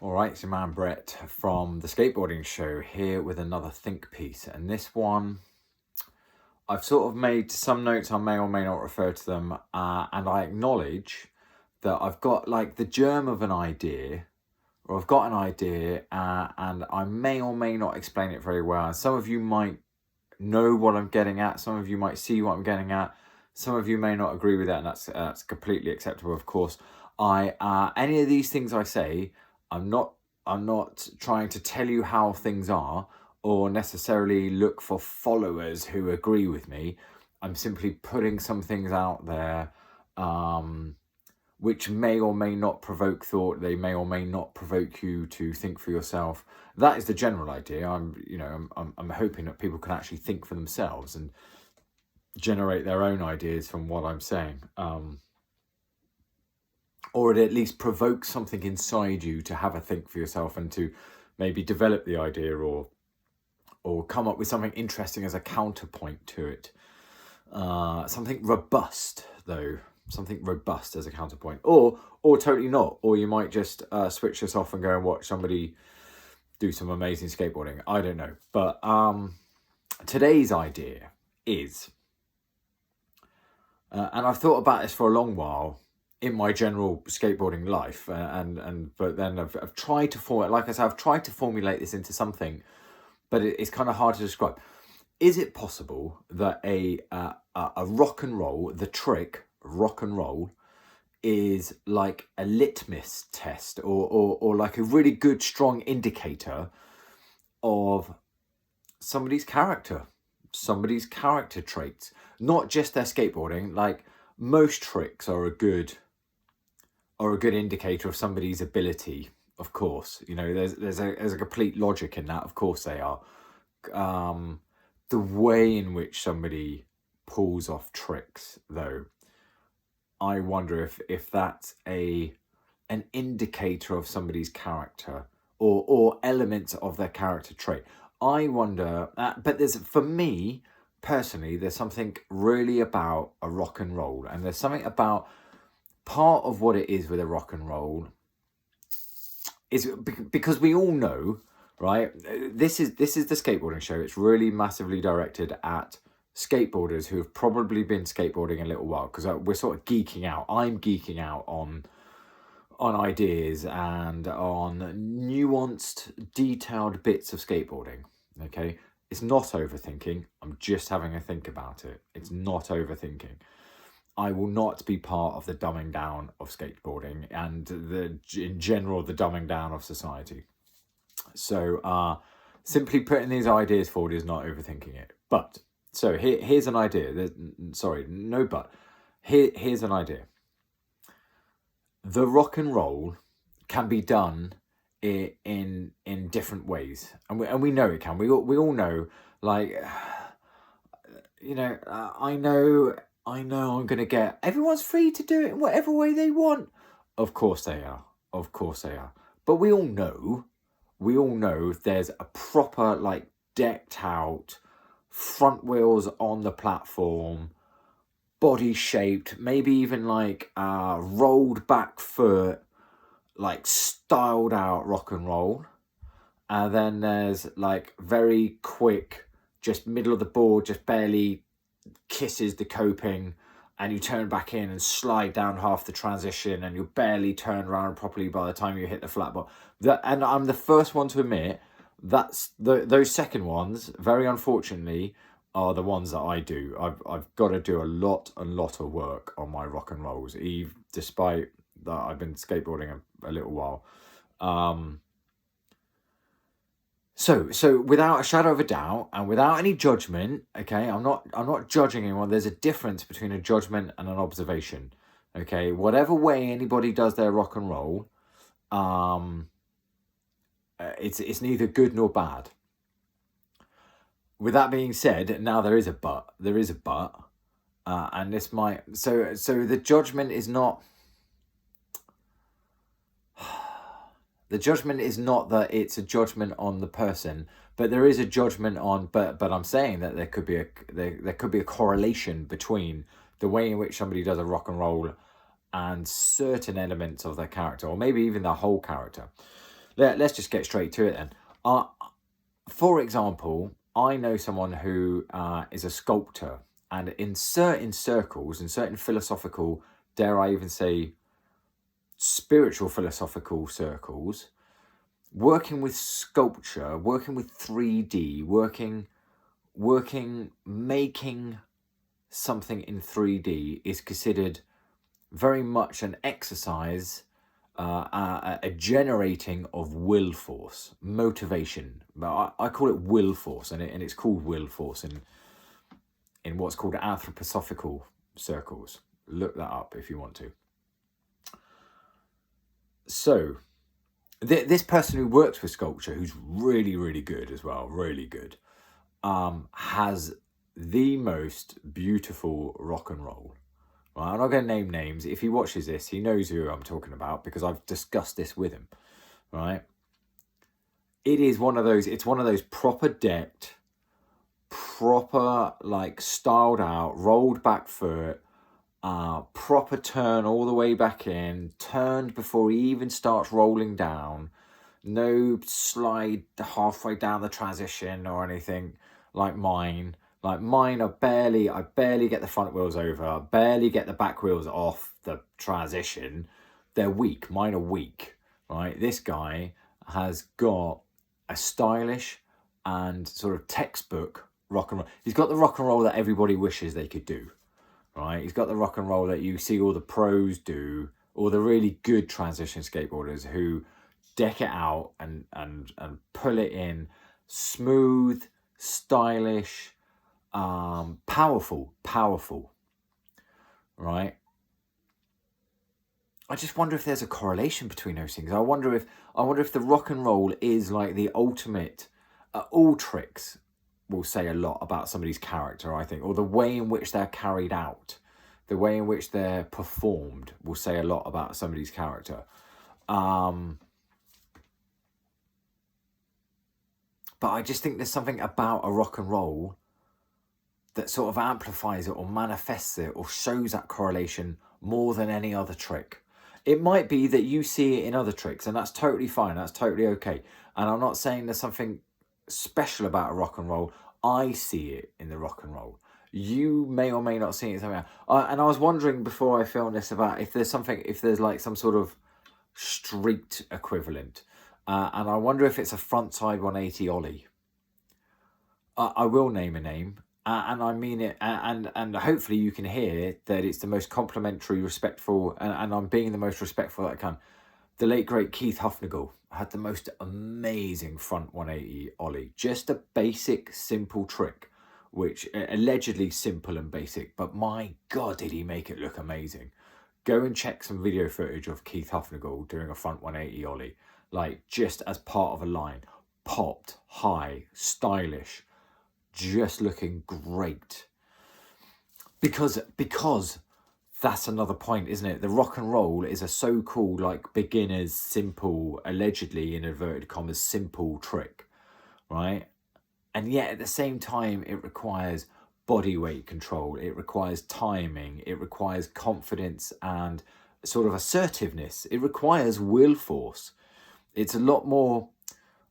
All right, it's your man Brett from the Skateboarding Show here with another think piece. And this one, I've sort of made some notes, I may or may not refer to them. And I acknowledge that I've got like the germ of an idea, or I've got an idea, and I may or may not explain it very well. And some of you might know what I'm getting at, some of you might see what I'm getting at, some of you may not agree with that, and that's completely acceptable, of course. Any of these things I say, I'm not trying to tell you how things are or necessarily look for followers who agree with me. I'm simply putting some things out there, which may or may not provoke thought. They may or may not provoke you to think for yourself. That is the general idea. I'm hoping that people can actually think for themselves and generate their own ideas from what I'm saying. Or it at least provokes something inside you to have a think for yourself and to maybe develop the idea or come up with something interesting as a counterpoint to it. Something robust, though. Something robust as a counterpoint. Or totally not. Or you might just switch this off and go and watch somebody do some amazing skateboarding. I don't know. But today's idea is, and I've thought about this for a long while, in my general skateboarding life, but then I've tried to I've tried to formulate this into something, but it's kind of hard to describe. Is it possible that a rock and roll, the trick rock and roll, is like a litmus test or like a really good strong indicator of somebody's character traits, not just their skateboarding? Like most tricks are a good indicator of somebody's ability, of course. You know, there's a complete logic in that. Of course they are. The way in which somebody pulls off tricks, though, I wonder if that's an indicator of somebody's character or elements of their character trait. I wonder, but for me personally, there's something really about a rock and roll, and there's something about part of what it is with a rock and roll is because we all know, right? This is the skateboarding show. It's really massively directed at skateboarders who have probably been skateboarding a little while, because we're sort of geeking out. I'm geeking out on ideas and on nuanced, detailed bits of skateboarding. Okay, it's not overthinking. I'm just having a think about it. It's not overthinking. I will not be part of the dumbing down of skateboarding and in general the dumbing down of society. So simply putting these ideas forward is not overthinking it. But so here's an idea. Here's an idea. The rock and roll can be done in different ways, and we know it can. We all know, like, you know, I know I'm going to get... Everyone's free to do it in whatever way they want. Of course they are. Of course they are. But we all know there's a proper, like, decked out, front wheels on the platform, body shaped, maybe even like rolled back foot, like styled out rock and roll. And then there's like very quick, just middle of the board, just barely kisses the coping, and you turn back in and slide down half the transition, and you barely turn around properly by the time you hit the flat bar. And I'm the first one to admit that's those second ones, very unfortunately, are the ones that I do. I've got to do a lot of work on my rock and rolls, despite that I've been skateboarding a little while. So without a shadow of a doubt and without any judgment, okay, I'm not judging anyone. There's a difference between a judgment and an observation. Okay, whatever way anybody does their rock and roll, it's neither good nor bad. With that being said, now there is a but. And this might... So the judgment is not... The judgment is not that it's a judgment on the person, but there is a judgment on... But I'm saying that there could be a correlation between the way in which somebody does a rock and roll and certain elements of their character, or maybe even their whole character. let's just get straight to it then. For example, I know someone who is a sculptor, and in certain circles, in certain philosophical, dare I even say, spiritual philosophical circles, working with sculpture, working with 3D, making something in 3D is considered very much an exercise, a generating of will force, motivation. But I call it will force, and it's called will force in what's called anthroposophical circles. Look that up if you want to. So this person who works with sculpture, who's really, really good as well, really good, has the most beautiful rock and roll. Right? I'm not going to name names. If he watches this, he knows who I'm talking about because I've discussed this with him. Right? It's one of those proper decked, proper like styled out, rolled back foot, proper turn all the way back in, turned before he even starts rolling down. No slide halfway down the transition or anything like mine. Like mine, I barely get the front wheels over, I barely get the back wheels off the transition. They're weak. Mine are weak, right? This guy has got a stylish and sort of textbook rock and roll. He's got the rock and roll that everybody wishes they could do, right? He's got the rock and roll that you see all the pros do, or the really good transition skateboarders who deck it out and pull it in smooth, stylish, powerful, right? I just wonder if there's a correlation between those things. I wonder if the rock and roll is like the ultimate. All tricks will say a lot about somebody's character, I think, or the way in which they're carried out, the way in which they're performed will say a lot about somebody's character. But I just think there's something about a rock and roll that sort of amplifies it or manifests it or shows that correlation more than any other trick. It might be that you see it in other tricks, and that's totally fine. That's totally okay. And I'm not saying there's something special about a rock and roll. I see it in the rock and roll. You may or may not see it somewhere. And I was wondering before I filmed this about if there's like some sort of street equivalent. And I wonder if it's a frontside 180 ollie. I will name a name, and I mean it, and hopefully you can hear that it's the most complimentary, respectful, and I'm being the most respectful that I can. The late great Keith Huffnagel had the most amazing front 180 ollie. Just a basic, simple trick, which allegedly simple and basic, but my God, did he make it look amazing. Go and check some video footage of Keith Huffnagel doing a front 180 ollie, like just as part of a line, popped, high, stylish, just looking great. Because that's another point, isn't it? The rock and roll is a so-called like beginner's simple, allegedly in inverted commas, simple trick, right? And yet at the same time, it requires body weight control. It requires timing. It requires confidence and sort of assertiveness. It requires will force. It's a lot more,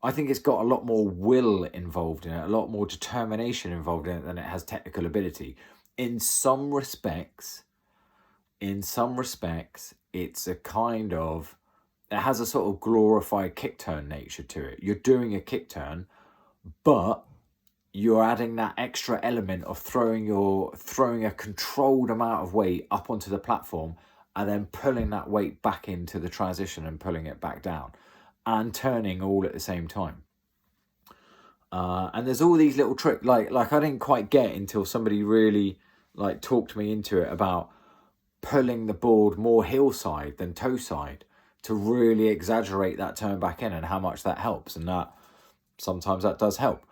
I think it's got a lot more will involved in it, a lot more determination involved in it than it has technical ability. In some respects, it's a kind of, it has a sort of glorified kick turn nature to it. You're doing a kick turn, but you're adding that extra element of throwing a controlled amount of weight up onto the platform and then pulling that weight back into the transition and pulling it back down and turning all at the same time. And there's all these little tricks, like I didn't quite get until somebody really like talked me into it about pulling the board more hillside than toe side to really exaggerate that turn back in and how much that helps. And that sometimes that does help.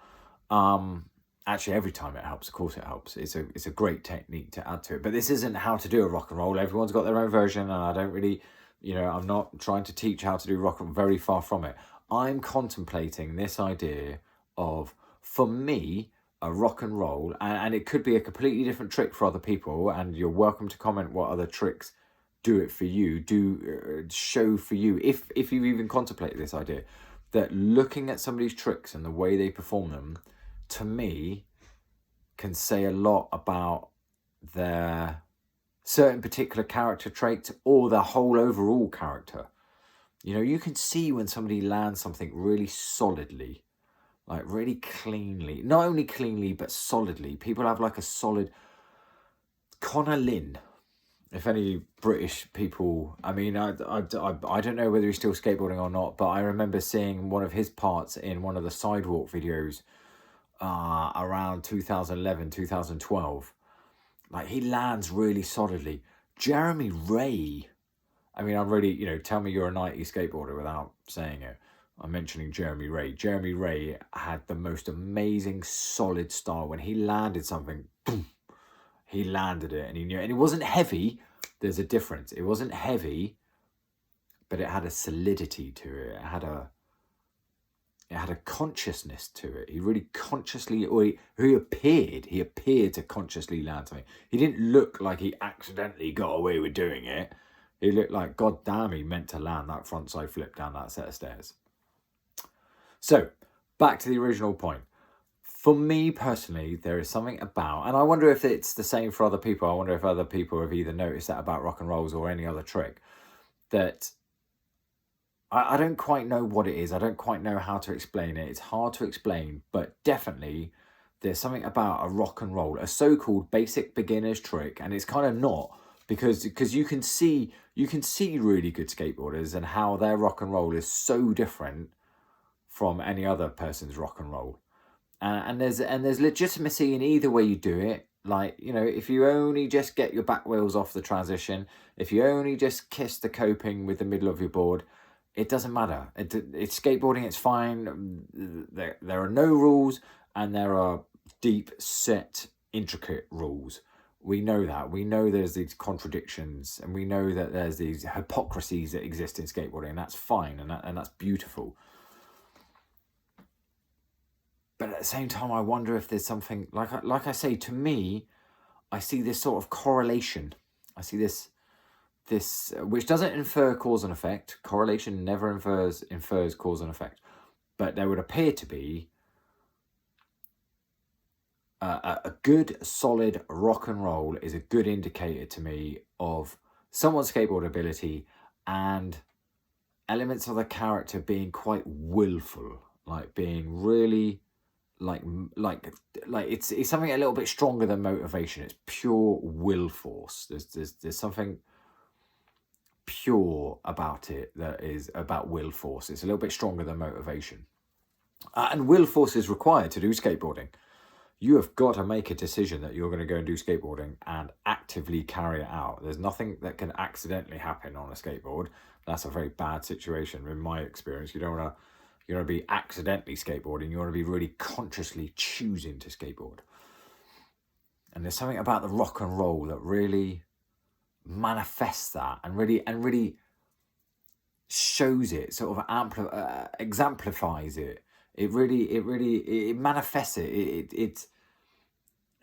Actually, every time it helps, of course it helps. It's a great technique to add to it. But this isn't how to do a rock and roll. Everyone's got their own version, and I don't really, I'm not trying to teach how to do rock and roll, very far from it. I'm contemplating this idea of, for me, a rock and roll, and it could be a completely different trick for other people, and you're welcome to comment what other tricks do it for you, show for you, if you've even contemplated this idea, that looking at somebody's tricks and the way they perform them, to me, can say a lot about their certain particular character traits or their whole overall character. You know, you can see when somebody lands something really solidly, like really cleanly, not only cleanly, but solidly. People have like a solid... Connor Lynn, if any British people, I mean, I don't know whether he's still skateboarding or not, but I remember seeing one of his parts in one of the sidewalk videos around 2011, 2012. Like, he lands really solidly. Jeremy Ray, I mean, I'm really, you know, tell me you're a 90s skateboarder without saying it. I'm mentioning Jeremy Ray. Jeremy Ray had the most amazing solid style. When he landed something, boom, he landed it, and he knew it. And it wasn't heavy. There's a difference. It wasn't heavy, but it had a solidity to it. It had a consciousness to it. He really consciously, or he appeared to consciously land something. He didn't look like he accidentally got away with doing it. He looked like, God damn, he meant to land that frontside flip down that set of stairs. So, back to the original point. For me personally, there is something about, and I wonder if it's the same for other people. I wonder if other people have either noticed that about rock and rolls or any other trick, that I don't quite know what it is. I don't quite know how to explain it. It's hard to explain, but definitely there's something about a rock and roll, a so-called basic beginner's trick, and it's kind of not, because you can see really good skateboarders and how their rock and roll is so different from any other person's rock and roll. And there's legitimacy in either way you do it. Like, you know, if you only just get your back wheels off the transition, if you only just kiss the coping with the middle of your board, it doesn't matter. It's skateboarding, it's fine. There are no rules, and there are deep, set, intricate rules. We know that. We know there's these contradictions, and we know that there's these hypocrisies that exist in skateboarding, and that's fine, and that's beautiful. But at the same time, I wonder if there's something, like I say, to me, I see this sort of correlation. I see this which doesn't infer cause and effect. Correlation never infers cause and effect. But there would appear to be a good, solid rock and roll is a good indicator to me of someone's skateboard ability and elements of the character being quite willful, like being really... like it's something a little bit stronger than motivation. It's pure will force. There's something pure about it that is about will force. It's a little bit stronger than motivation, and will force is required to do skateboarding. You have got to make a decision that you're going to go and do skateboarding and actively carry it out. There's nothing that can accidentally happen on a skateboard. That's a very bad situation in my experience. You don't want to be accidentally skateboarding. You want to be really consciously choosing to skateboard. And there's something about the rock and roll that really manifests that and really shows it, sort of exemplifies it. It really manifests it.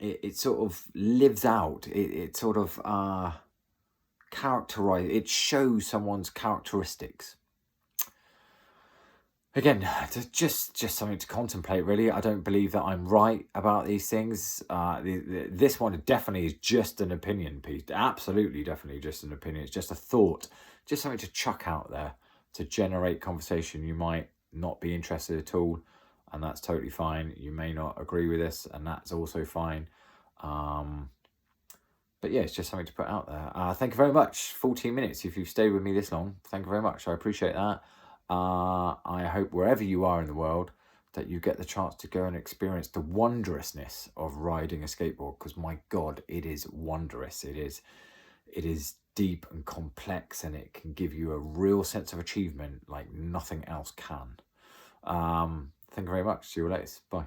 It sort of lives out. It sort of characterizes. It shows someone's characteristics. Again, just something to contemplate, really. I don't believe that I'm right about these things. This one definitely is just an opinion piece. Absolutely, definitely just an opinion. It's just a thought, just something to chuck out there to generate conversation. You might not be interested at all, and that's totally fine. You may not agree with this, and that's also fine. But yeah, it's just something to put out there. Thank you very much. 14 minutes. If you've stayed with me this long, thank you very much. I appreciate that. I hope wherever you are in the world that you get the chance to go and experience the wondrousness of riding a skateboard, because my God, it is wondrous. It is deep and complex, and it can give you a real sense of achievement like nothing else can. Thank you very much. See you later. Bye.